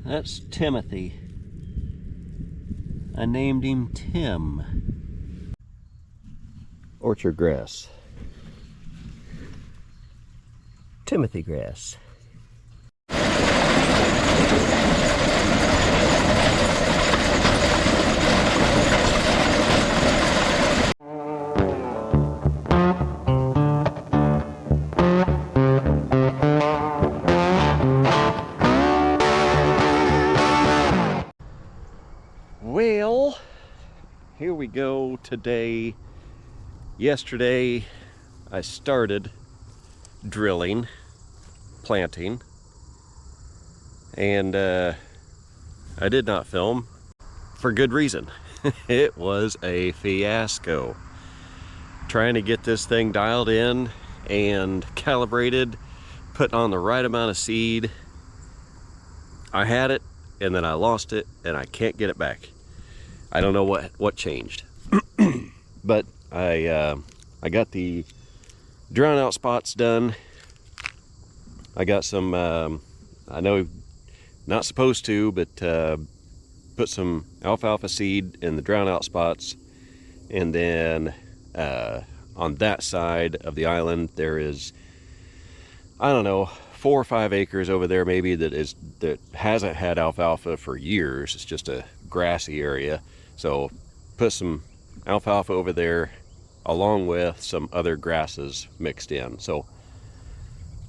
That's Timothy. I named him Tim. Orchard grass. Timothy grass. Well, here we go today. Yesterday I started drilling, planting, and I did not film for good reason. It was a fiasco trying to get this thing dialed in and calibrated, put on the right amount of seed. I had it and then I lost it and I can't get it back. I don't know what changed. But I got the drown out spots done. I got some, I know not supposed to, but put some alfalfa seed in the drown out spots. And then on that side of the island, there is, I don't know, 4 or 5 acres over there maybe that hasn't had alfalfa for years. It's just a grassy area. So put some alfalfa over there along with some other grasses mixed in. So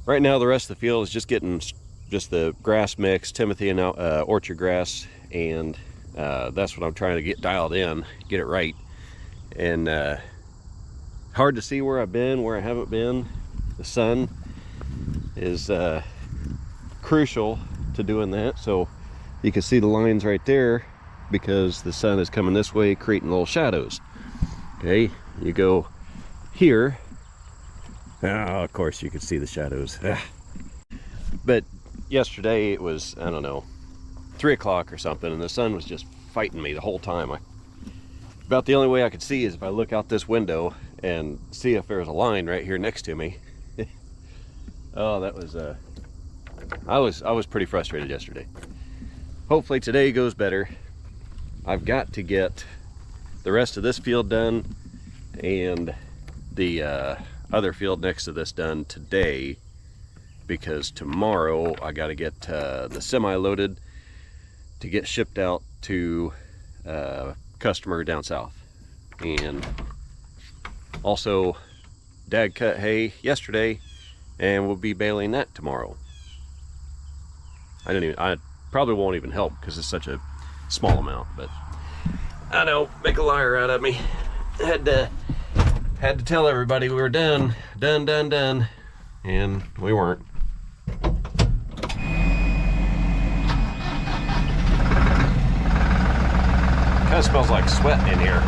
right now the rest of the field is just getting just the grass mix, Timothy and orchard grass, and that's what I'm trying to get dialed in, get it right. And hard to see where I've been, where I haven't been. The sun is crucial to doing that. So you can see the lines right there because the sun is coming this way, creating little shadows. Okay, you go here. Oh, of course you can see the shadows. But yesterday it was, I don't know, 3 o'clock or something, and the sun was just fighting me the whole time. About the only way I could see is if I look out this window and see if there's a line right here next to me. Oh, that was I was pretty frustrated yesterday. Hopefully today goes better. I've got to get the rest of this field done and the other field next to this done today, because tomorrow I got to get the semi loaded to get shipped out to customer down south. And also Dad cut hay yesterday and we'll be baling that tomorrow. I probably won't even help because it's such a small amount, but I know, make a liar out of me. Had to tell everybody we were done, and we weren't. Kind of smells like sweat in here.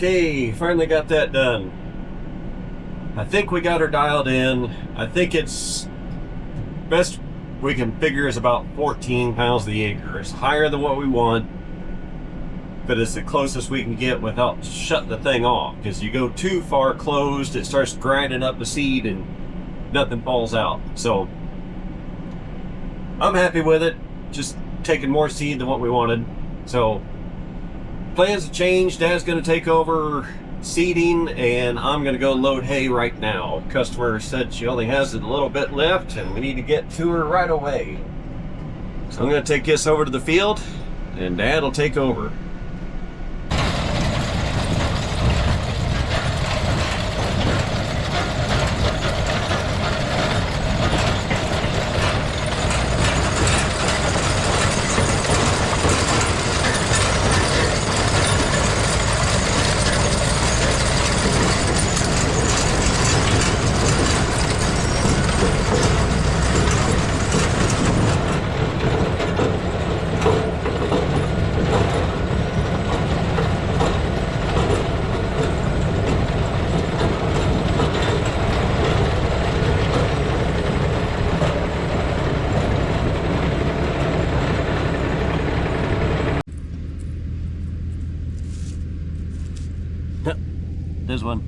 Okay, finally got that done. I think we got her dialed in. I think it's best we can figure is about 14 pounds the acre. It's higher than what we want, but it's the closest we can get without shutting the thing off. Because you go too far closed, it starts grinding up the seed and nothing falls out. So I'm happy with it. Just taking more seed than what we wanted. So plans have changed. Dad's going to take over seeding and I'm going to go load hay right now. Customer said she only has a little bit left and we need to get to her right away. So I'm going to take this over to the field and Dad will take over. is one.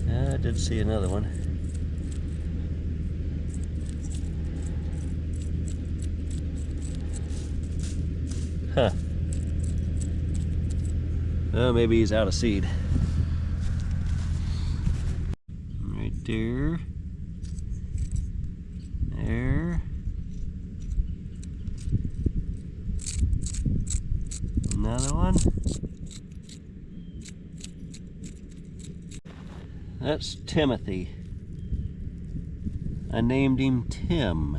I did see another one. Huh. Oh, maybe he's out of seed. Right there. There. Another one. That's Timothy. I named him Tim.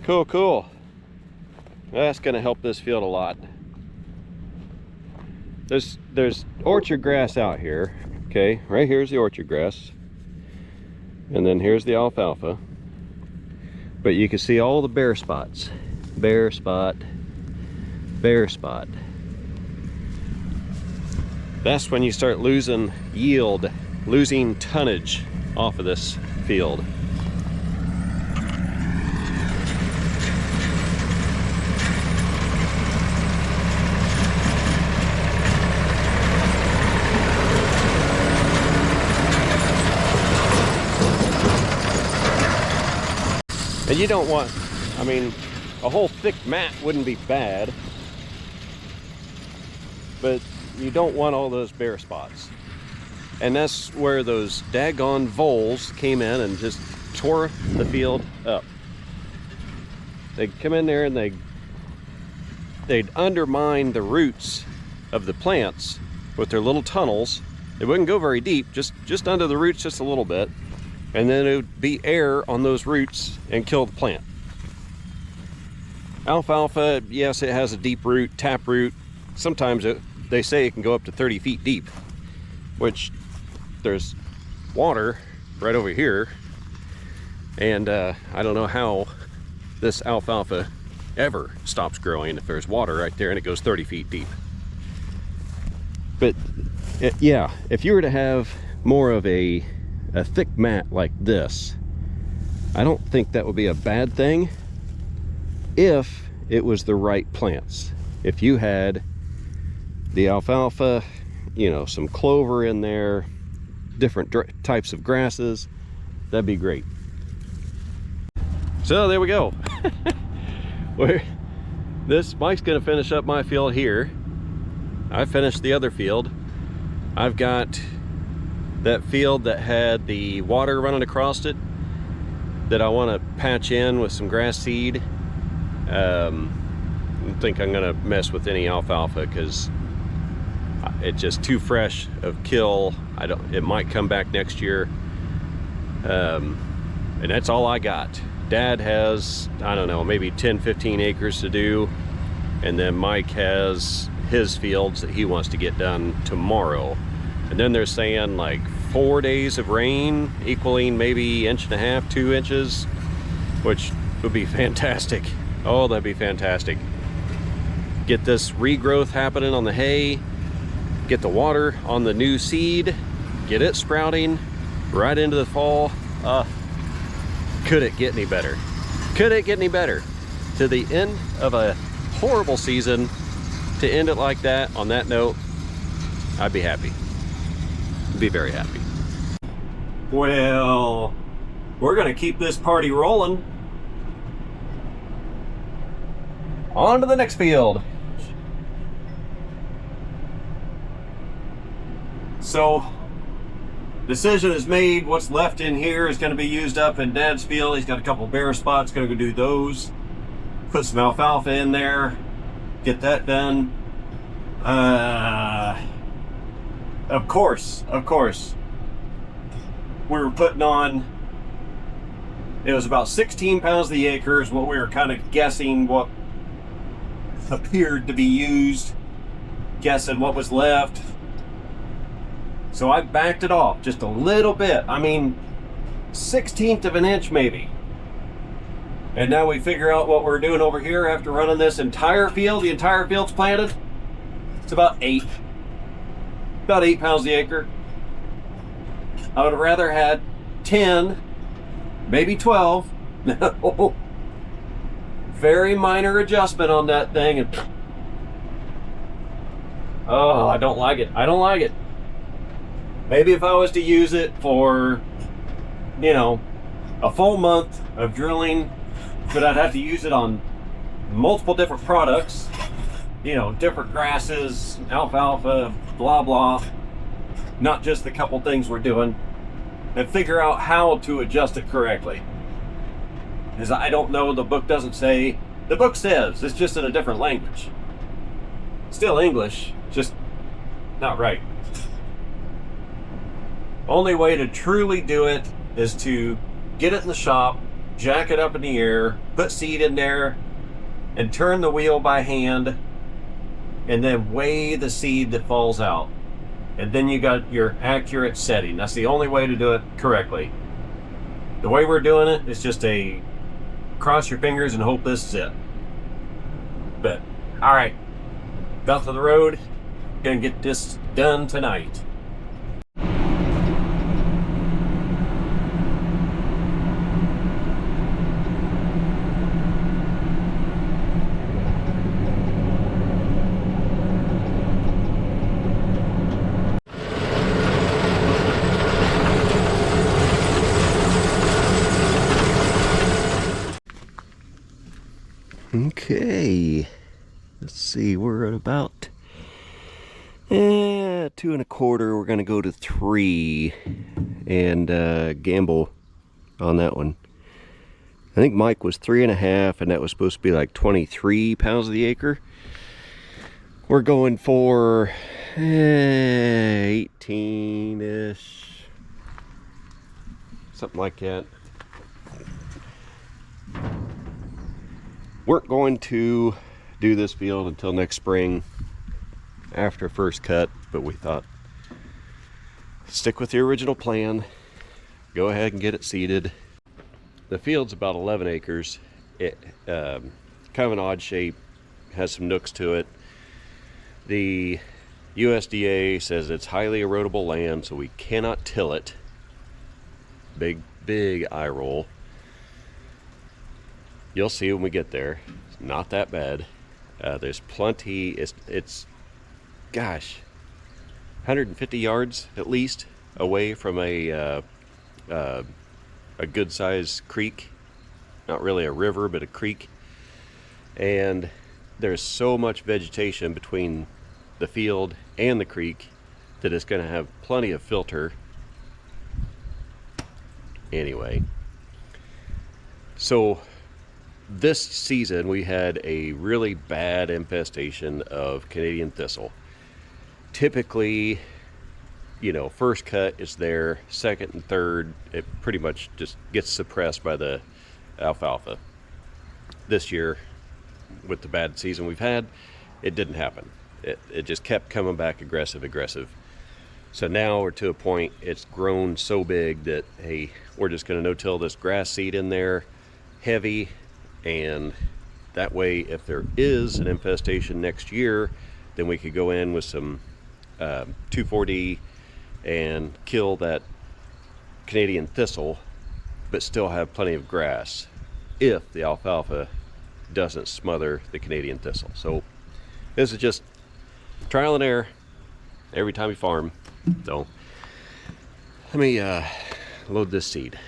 Cool, cool. That's gonna help this field a lot. There's orchard grass out here. Okay, right here's the orchard grass. And then here's the alfalfa. But you can see all the bare spots. Bare spot, bare spot. That's when you start losing yield, losing tonnage off of this field. And you don't want, I mean, a whole thick mat wouldn't be bad, but you don't want all those bare spots. And that's where those daggone voles came in and just tore the field up. They'd come in there and they'd undermine the roots of the plants with their little tunnels. They wouldn't go very deep, just under the roots just a little bit. And then it would be air on those roots and kill the plant. Alfalfa, yes, it has a deep root, tap root. Sometimes they say it can go up to 30 feet deep, which there's water right over here. And I don't know how this alfalfa ever stops growing if there's water right there and it goes 30 feet deep. But yeah, if you were to have more of a thick mat like this, I don't think that would be a bad thing if it was the right plants. If you had the alfalfa, you know, some clover in there, different types of grasses, that'd be great. So there we go. Mike's gonna finish up my field here. I finished the other field. I've got that field that had the water running across it that I want to patch in with some grass seed. I don't think I'm gonna mess with any alfalfa because it's just too fresh of kill. It might come back next year. And that's all I got. Dad has, I don't know, maybe 10-15 acres to do, and then Mike has his fields that he wants to get done tomorrow. And then they're saying like 4 days of rain equaling maybe 1.5 inches, 2 inches, which would be fantastic. Oh, that'd be fantastic. Get this regrowth happening on the hay, get the water on the new seed, get it sprouting right into the fall. Could it get any better? Could it get any better? To the end of a horrible season, to end it like that, on that note, I'd be happy. Be very happy. Well, we're gonna keep this party rolling. On to the next field. So, decision is made. What's left in here is gonna be used up in Dad's field. He's got a couple bare spots, gonna go do those. Put some alfalfa in there, get that done. Of course, we were putting on, it was about 16 pounds the acre is what we were kind of guessing what appeared to be used, guessing what was left. So I backed it off just a little bit. I mean, 1/16 of an inch maybe. And now we figure out what we're doing over here after running this entire field. The entire field's planted. It's about 8. about 8 pounds the acre. I would have rather had 10, maybe 12. No. Very minor adjustment on that thing. And oh, I don't like it. I don't like it. Maybe if I was to use it for, you know, a full month of drilling, but I'd have to use it on multiple different products, you know, different grasses, alfalfa, blah, blah, not just the couple things we're doing, and figure out how to adjust it correctly. Because I don't know, the book doesn't say, the book says, it's just in a different language. Still English, just not right. Only way to truly do it is to get it in the shop, jack it up in the air, put seed in there, and turn the wheel by hand, and then weigh the seed that falls out. And then you got your accurate setting. That's the only way to do it correctly. The way we're doing it is just a cross your fingers and hope this is it. But, all right, out to the road, gonna get this done tonight. Okay, let's see, we're at about 2 1/4. We're gonna go to 3 and gamble on that one. I think Mike was 3 1/2, and that was supposed to be like 23 pounds of the acre. We're going for 18-ish, something like that. We're going to do this field until next spring after first cut, but we thought stick with the original plan, go ahead and get it seeded. The field's about 11 acres. It kind of an odd shape, has some nooks to it. The USDA says it's highly erodible land, so we cannot till it. Big eye roll. You'll see when we get there. It's not that bad. There's plenty. It's gosh, 150 yards at least away from a good sized creek. Not really a river, but a creek. And there's so much vegetation between the field and the creek that it's going to have plenty of filter. Anyway, so this season we had a really bad infestation of Canadian thistle. Typically, you know, first cut is there, second and third it pretty much just gets suppressed by the alfalfa. This year, with the bad season we've had, it didn't happen. It just kept coming back aggressive. So now we're to a point, it's grown so big that, hey, we're just going to no-till this grass seed in there heavy, and that way if there is an infestation next year, then we could go in with some 2,4-D and kill that Canadian thistle, but still have plenty of grass if the alfalfa doesn't smother the Canadian thistle. So this is just trial and error every time you farm. So let me load this seed.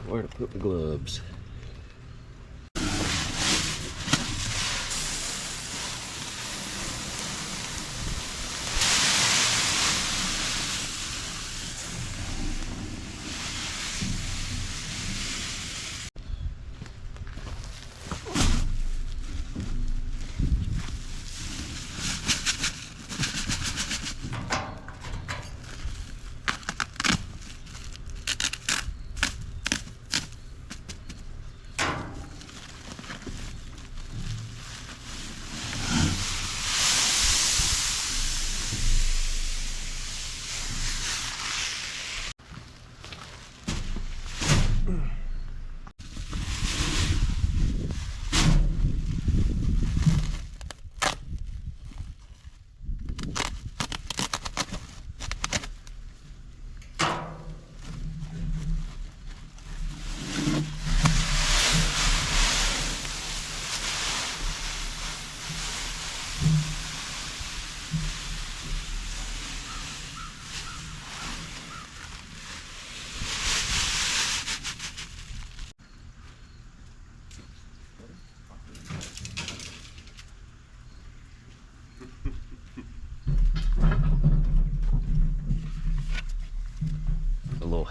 Where to put my gloves?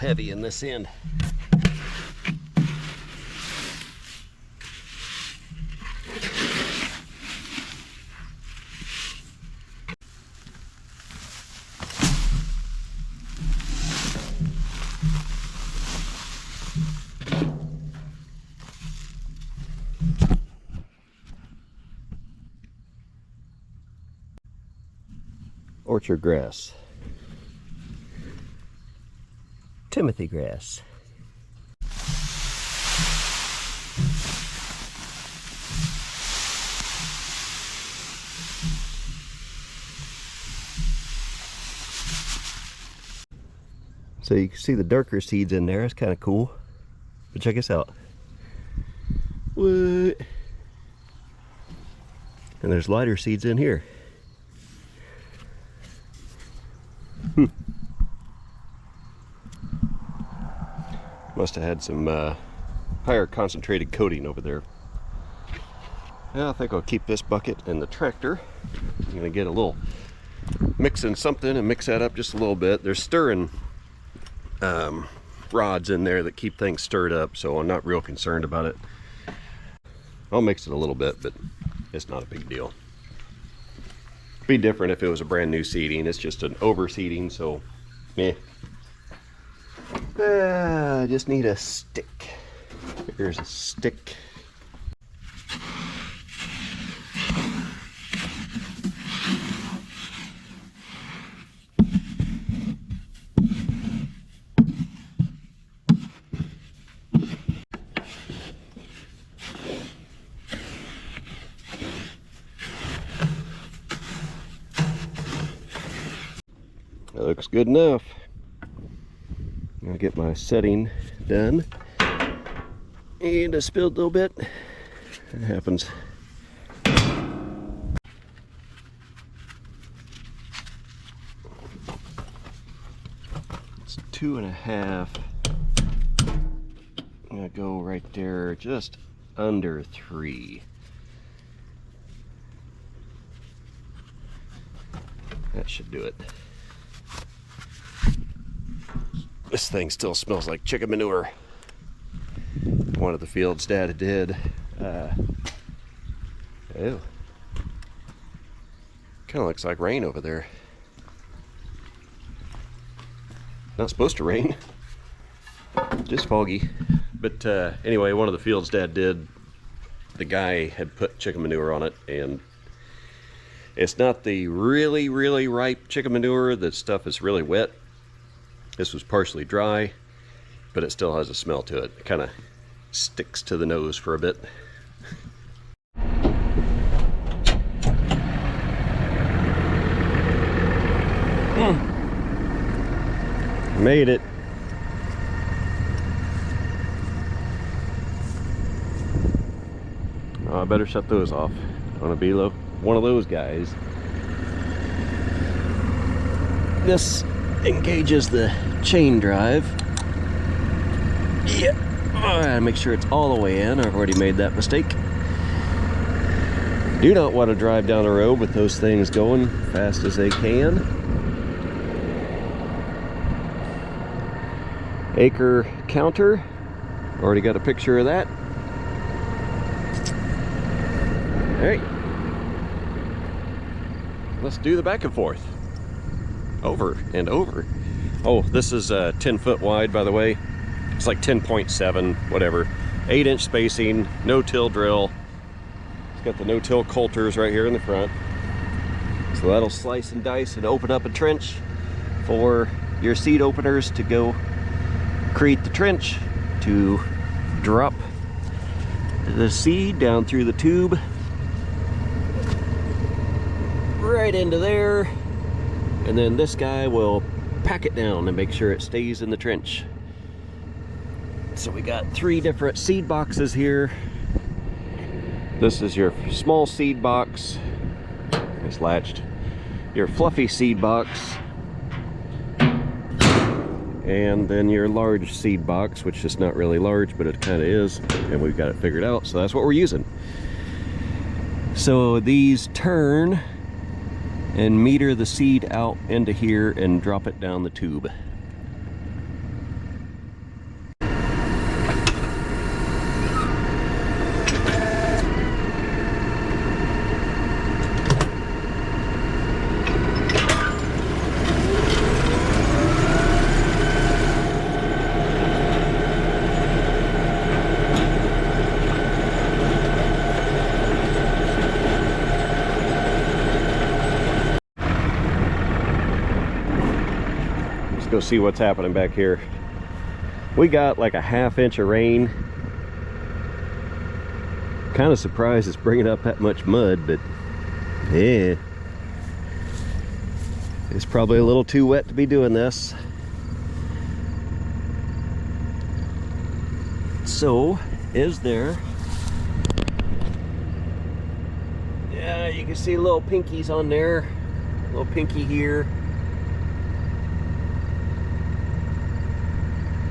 heavy in this end. Orchard grass. Timothy grass. So you can see the darker seeds in there. It's kind of cool. But check this out. What? And there's lighter seeds in here. Must have had some higher concentrated coating over there. Yeah, I think I'll keep this bucket and the tractor. I'm gonna get a little mixing something and mix that up just a little bit. There's stirring rods in there that keep things stirred up, so I'm not real concerned about it. I'll mix it a little bit, but it's not a big deal. It'd be different if it was a brand new seeding. It's just an overseeding, so meh. I just need a stick. Here's a stick. That looks good enough. I'll get my setting done. And I spilled a little bit. It happens. It's 2.5. I'm gonna go right there, just under 3. That should do it. This thing still smells like chicken manure. One of the fields Dad did. Ew. Kind of looks like rain over there. Not supposed to rain. Just foggy. But anyway, one of the fields Dad did, the guy had put chicken manure on it, and it's not the really, really ripe chicken manure. The stuff is really wet. This was partially dry, but it still has a smell to it. It kind of sticks to the nose for a bit. Made it. Oh, I better shut those off. I want to be one of those guys. This engages the chain drive. Yeah. I gotta make sure it's all the way in. I've already made that mistake. Do not want to drive down the road with those things going fast as they can. Acre counter. Already got a picture of that. Alright. Let's do the back and forth. Over and over. Oh, this is 10 foot wide, by the way. It's like 10.7, whatever. 8-inch spacing, no-till drill. It's got the no-till coulters right here in the front. So that'll slice and dice and open up a trench for your seed openers to go create the trench to drop the seed down through the tube right into there. And then this guy will pack it down and make sure it stays in the trench. So we got 3 different seed boxes here. This is your small seed box. It's latched. Your fluffy seed box. And then your large seed box, which is not really large, but it kind of is. And we've got it figured out, so that's what we're using. So these turn and meter the seed out into here and drop it down the tube. go see what's happening back here. We got like a ½ inch of rain. Kind of surprised it's bringing up that much mud, but yeah, it's probably a little too wet to be doing this. So, is there? Yeah, you can see little pinkies on there. Little pinky here.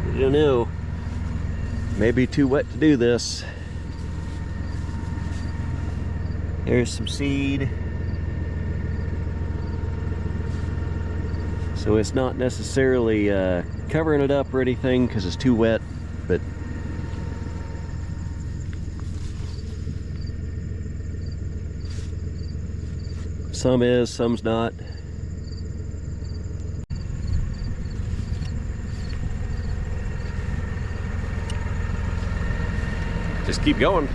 I don't know. Maybe too wet to do this. There's some seed. So it's not necessarily covering it up or anything because it's too wet, but some is, some's not. Just keep going.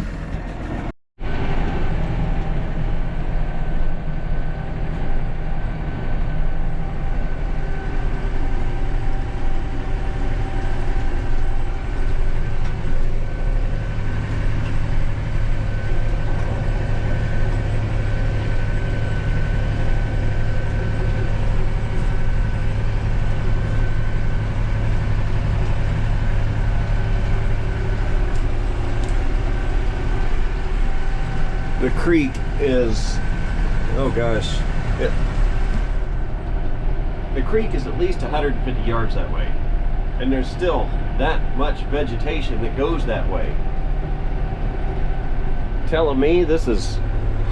The creek is, oh gosh, the creek is at least 150 yards that way, and there's still that much vegetation that goes that way. Telling me this is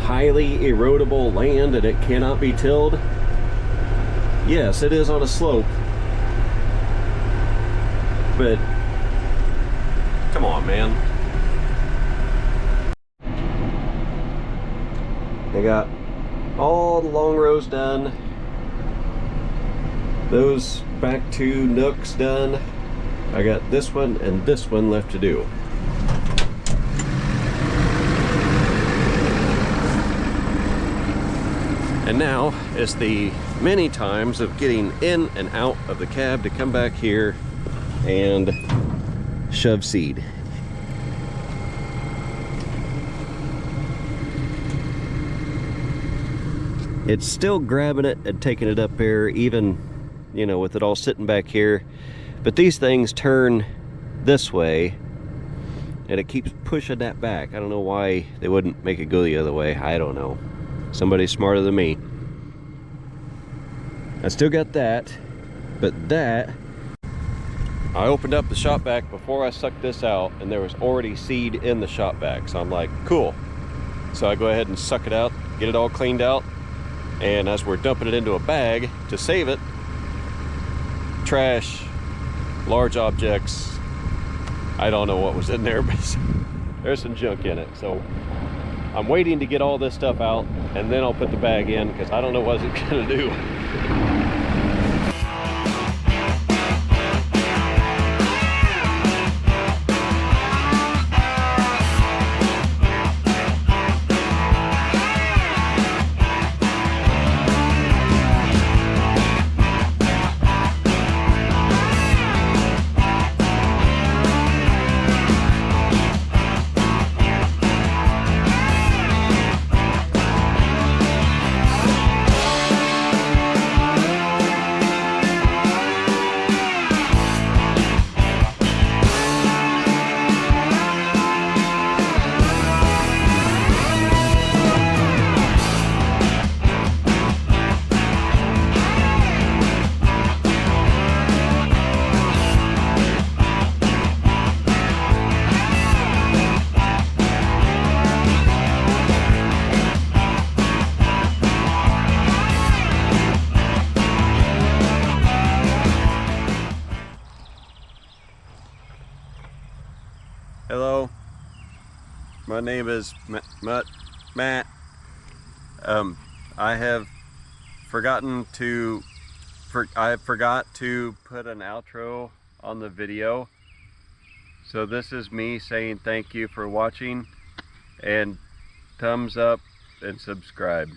highly erodible land and it cannot be tilled? Yes, it is on a slope, but come on, man. I got all the long rows done. Those back two nooks done. I got this one and this one left to do. And now is the many times of getting in and out of the cab to come back here and shove seed. It's still grabbing it and taking it up there, even, you know, with it all sitting back here. But these things turn this way, and it keeps pushing that back. I don't know why they wouldn't make it go the other way. I don't know. Somebody's smarter than me. I still got that, but that, I opened up the shop vac before I sucked this out, and there was already seed in the shop vac. So I'm like, cool. So I go ahead and suck it out, get it all cleaned out. And as we're dumping it into a bag to save it, trash, large objects, I don't know what was in there, but there's some junk in it. So I'm waiting to get all this stuff out, and then I'll put the bag in because I don't know what it's gonna do. Hello, my name is Matt. I forgot to put an outro on the video. So this is me saying thank you for watching, and thumbs up and subscribe.